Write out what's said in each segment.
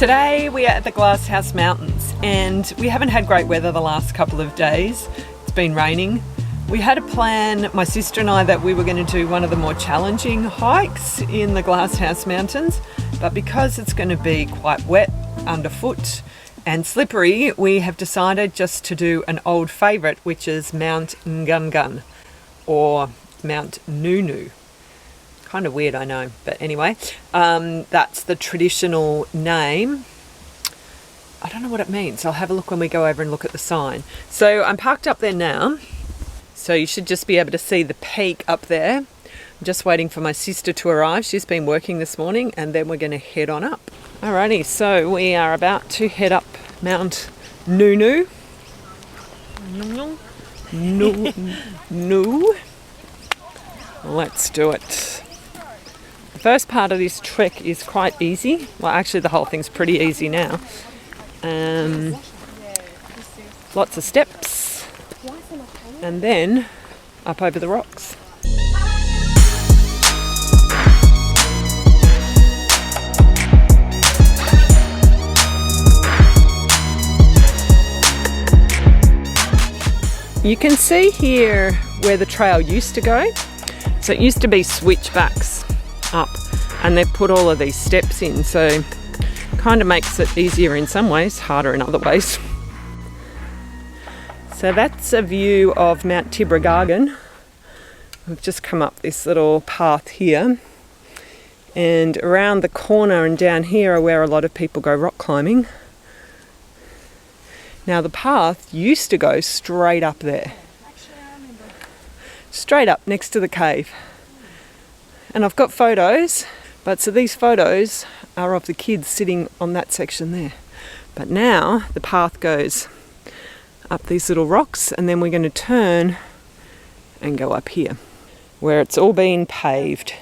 Today we are at the Glasshouse Mountains and we haven't had great weather the last couple of days. It's been raining. We had a plan, my sister and I, that we were going to do one of the more challenging hikes in the Glasshouse Mountains, but because it's going to be quite wet underfoot and slippery, we have decided just to do an old favourite, which is Mt Ngungun or Mt Nunu. Kind of weird, I know, but anyway, that's the traditional name. I don't know what it means. I'll have a look when we go over and look at the sign. So I'm parked up there now, so you should just be able to see the peak up there. I'm just waiting for my sister to arrive. She's been working this morning, and then we're going to head on up. Alrighty, so we are about to head up Mt Nunu. No. Let's do it. The first part of this trek is quite easy. Well, actually the whole thing's pretty easy now. Lots of steps and then up over the rocks. You can see here where the trail used to go. So it used to be switchbacks up, and they've put all of these steps in, so kind of makes it easier in some ways, harder in other ways. So that's a view of Mt Tibrogargan. We've just come up this little path here, and around the corner and down here are where a lot of people go rock climbing. Now the path used to go straight up there, straight up next to the cave. And I've got photos, but so these photos are of the kids sitting on that section there. But now the path goes up these little rocks, and then we're going to turn and go up here where it's all been paved.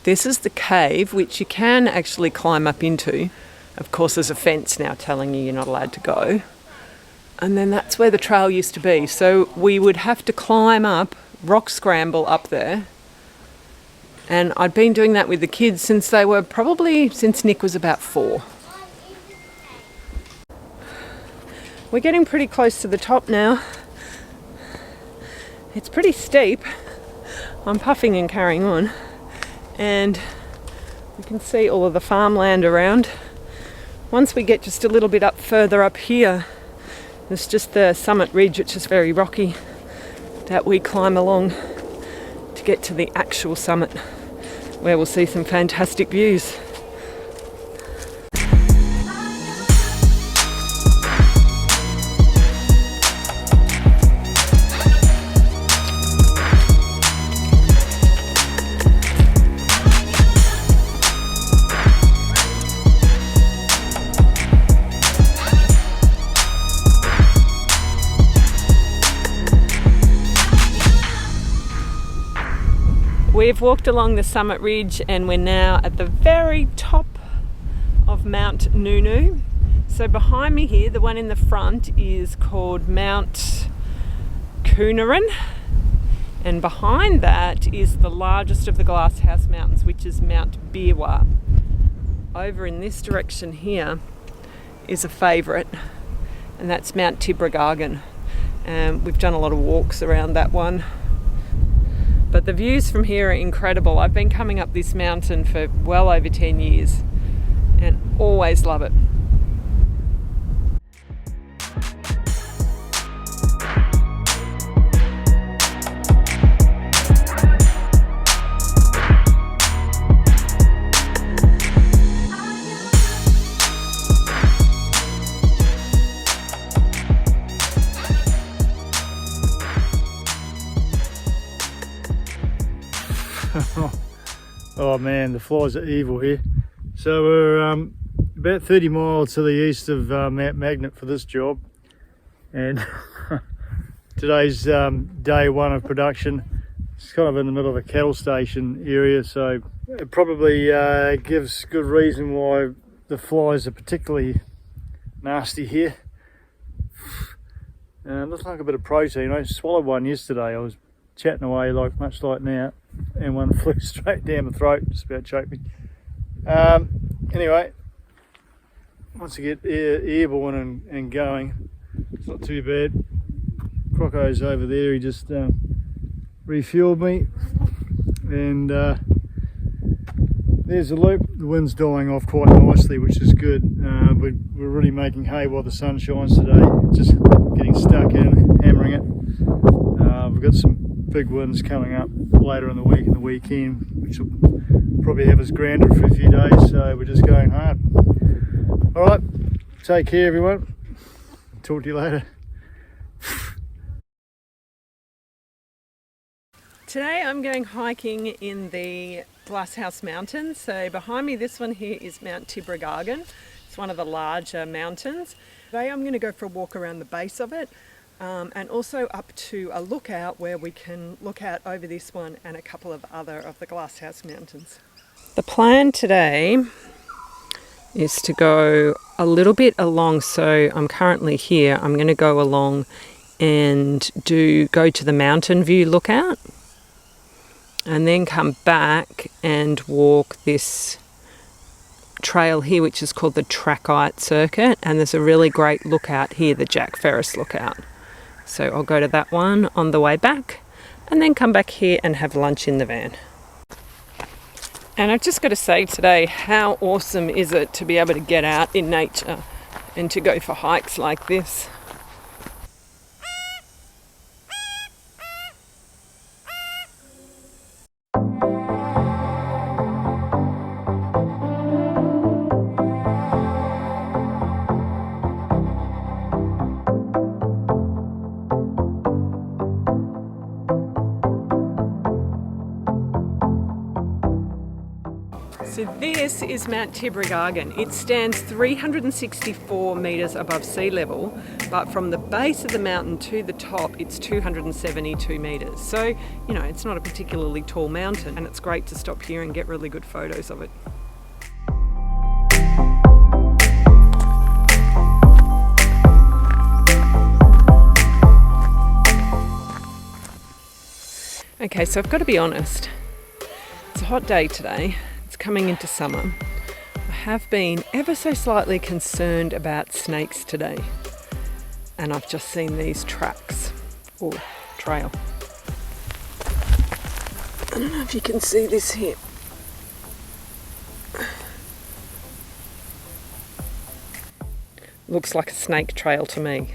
This is the cave, which you can actually climb up into. Of course, there's a fence now telling you you're not allowed to go. And then that's where the trail used to be. So we would have to climb up, rock scramble up there. And I'd been doing that with the kids since Nick was about 4. We're getting pretty close to the top now. It's pretty steep. I'm puffing and carrying on. And you can see all of the farmland around. Once we get just a little bit up further up here, there's just the summit ridge, which is very rocky, that we climb along to get to the actual summit, where we'll see some fantastic views. We've walked along the summit ridge and we're now at the very top of Mt Nunu. So behind me here, the one in the front is called Mt Ngungun, and behind that is the largest of the Glasshouse Mountains, which is Mt Tibrogargan. Over in this direction here is a favourite, and that's Mt Tibrogargan. We've done a lot of walks around that one. But the views from here are incredible. I've been coming up this mountain for well over 10 years and always love it. Oh man, the flies are evil here. So we're about 30 miles to the east of Mount Magnet for this job, and today's day 1 of production. It's kind of in the middle of a cattle station area, so it probably gives good reason why the flies are particularly nasty here. Looks like a bit of protein. I swallowed one yesterday. I was chatting away much like now, and one flew straight down my throat, just about choked me. Anyway, once I get airborne and going, it's not too bad. Croco's over there, he just refueled me, and there's the loop. The wind's dying off quite nicely, which is good. We're really making hay while the sun shines today, just getting stuck in, hammering it. We've got some big winds coming up later in the week and the weekend, which will probably have us grounded for a few days, so we're just going hard. Alright, take care everyone. Talk to you later. Today I'm going hiking in the Glasshouse Mountains. So behind me, this one here is Mt Tibrogargan. It's one of the larger mountains. Today I'm going to go for a walk around the base of it, and also up to a lookout where we can look out over this one and a couple of other of the Glasshouse Mountains. The plan today is to go a little bit along. So I'm currently here. I'm going to go along and go to the mountain view lookout, and then come back and walk this trail here, which is called the Trachyte Circuit, and there's a really great lookout here, the Jack Ferris lookout. So I'll go to that one on the way back, and then come back here and have lunch in the van. And I've just got to say today, how awesome is it to be able to get out in nature and to go for hikes like this. So this is Mt Tibrogargan. It stands 364 metres above sea level, but from the base of the mountain to the top, it's 272 metres. So, you know, it's not a particularly tall mountain, and it's great to stop here and get really good photos of it. Okay, so I've got to be honest. It's a hot day today. Coming into summer. I have been ever so slightly concerned about snakes today, and I've just seen these tracks or trail. I don't know if you can see this here. Looks like a snake trail to me.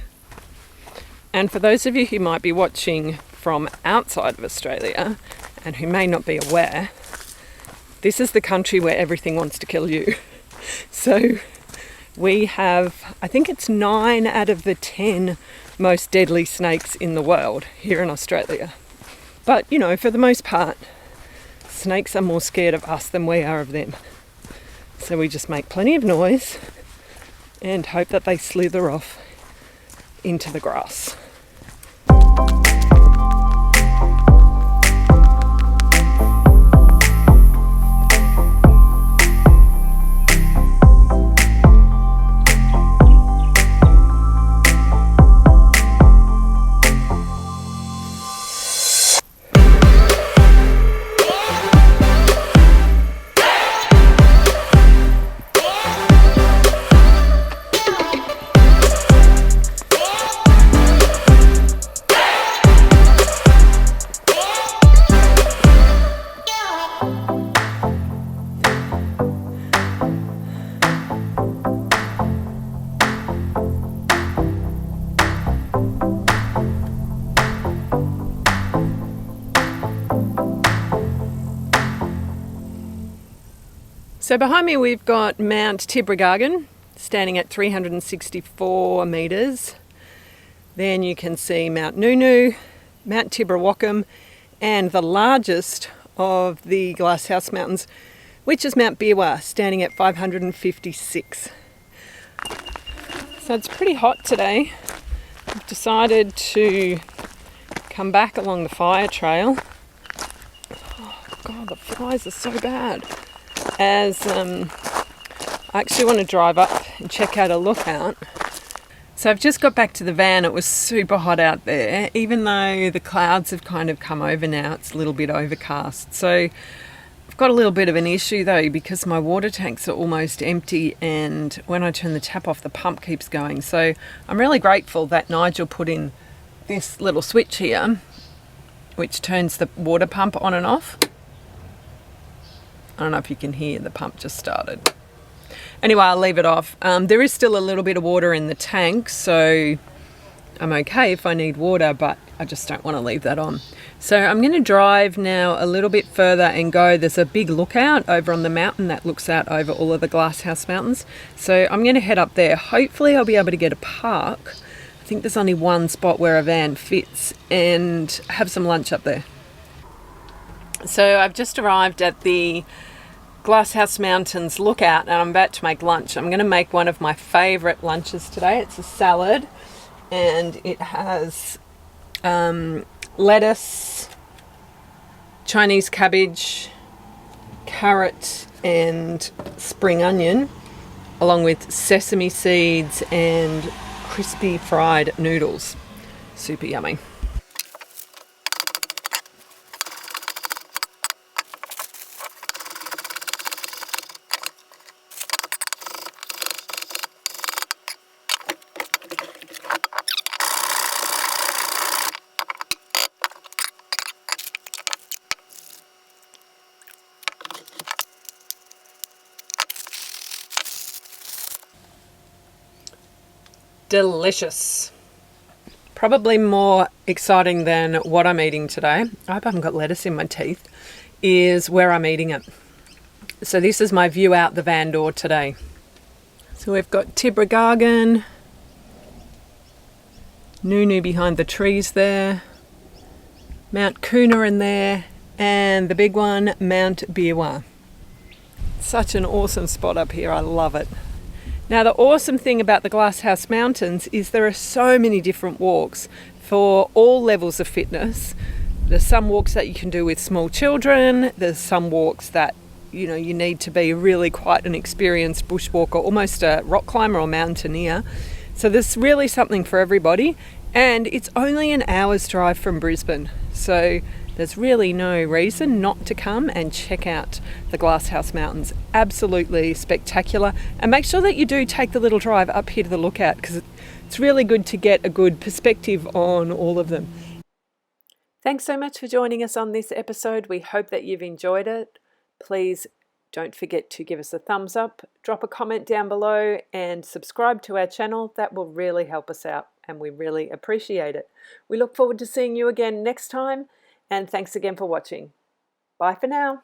And for those of you who might be watching from outside of Australia and who may not be aware, this is the country where everything wants to kill you. So we have, I think it's 9 out of the 10 most deadly snakes in the world here in Australia. But, you know, for the most part, snakes are more scared of us than we are of them. So we just make plenty of noise and hope that they slither off into the grass. So behind me we've got Mt Tibrogargan standing at 364 metres. Then you can see Mt Nunu, Mt Tibrogargan, and the largest of the Glasshouse Mountains, which is Mt Biwa, standing at 556. So it's pretty hot today. I've decided to come back along the fire trail. Oh God, the flies are so bad. As I actually want to drive up and check out a lookout. So I've just got back to the van. It was super hot out there, even though the clouds have kind of come over now. It's a little bit overcast. So I've got a little bit of an issue though, because my water tanks are almost empty, and when I turn the tap off, the pump keeps going. So I'm really grateful that Nigel put in this little switch here, which turns the water pump on and off. I don't know if you can hear, the pump just started. Anyway, I'll leave it off. There is still a little bit of water in the tank, so I'm okay if I need water, but I just don't want to leave that on. So I'm going to drive now a little bit further and go. There's a big lookout over on the mountain that looks out over all of the Glasshouse Mountains. So I'm going to head up there. Hopefully I'll be able to get a park. I think there's only one spot where a van fits, and have some lunch up there. So I've just arrived at the Glasshouse Mountains lookout, and I'm about to make lunch. I'm going to make one of my favourite lunches today. It's a salad, and it has lettuce, Chinese cabbage, carrot and spring onion, along with sesame seeds and crispy fried noodles. Super yummy. Delicious. Probably more exciting than what I'm eating today, I hope I haven't got lettuce in my teeth, is where I'm eating it. So this is my view out the van door today. So we've got Tibrogargan, Nunu behind the trees there, Mt Ngungun there, and the big one, Mt Tibrogargan. Such an awesome spot up here, I love it. Now the awesome thing about the Glasshouse Mountains is there are so many different walks for all levels of fitness. There's some walks that you can do with small children, there's some walks that you need to be really quite an experienced bushwalker, almost a rock climber or mountaineer. So there's really something for everybody, and it's only an hour's drive from Brisbane. So there's really no reason not to come and check out the Glasshouse Mountains. Absolutely spectacular. And make sure that you do take the little drive up here to the lookout, because it's really good to get a good perspective on all of them. Thanks so much for joining us on this episode. We hope that you've enjoyed it. Please don't forget to give us a thumbs up, drop a comment down below, and subscribe to our channel. That will really help us out, and we really appreciate it. We look forward to seeing you again next time. And thanks again for watching. Bye for now.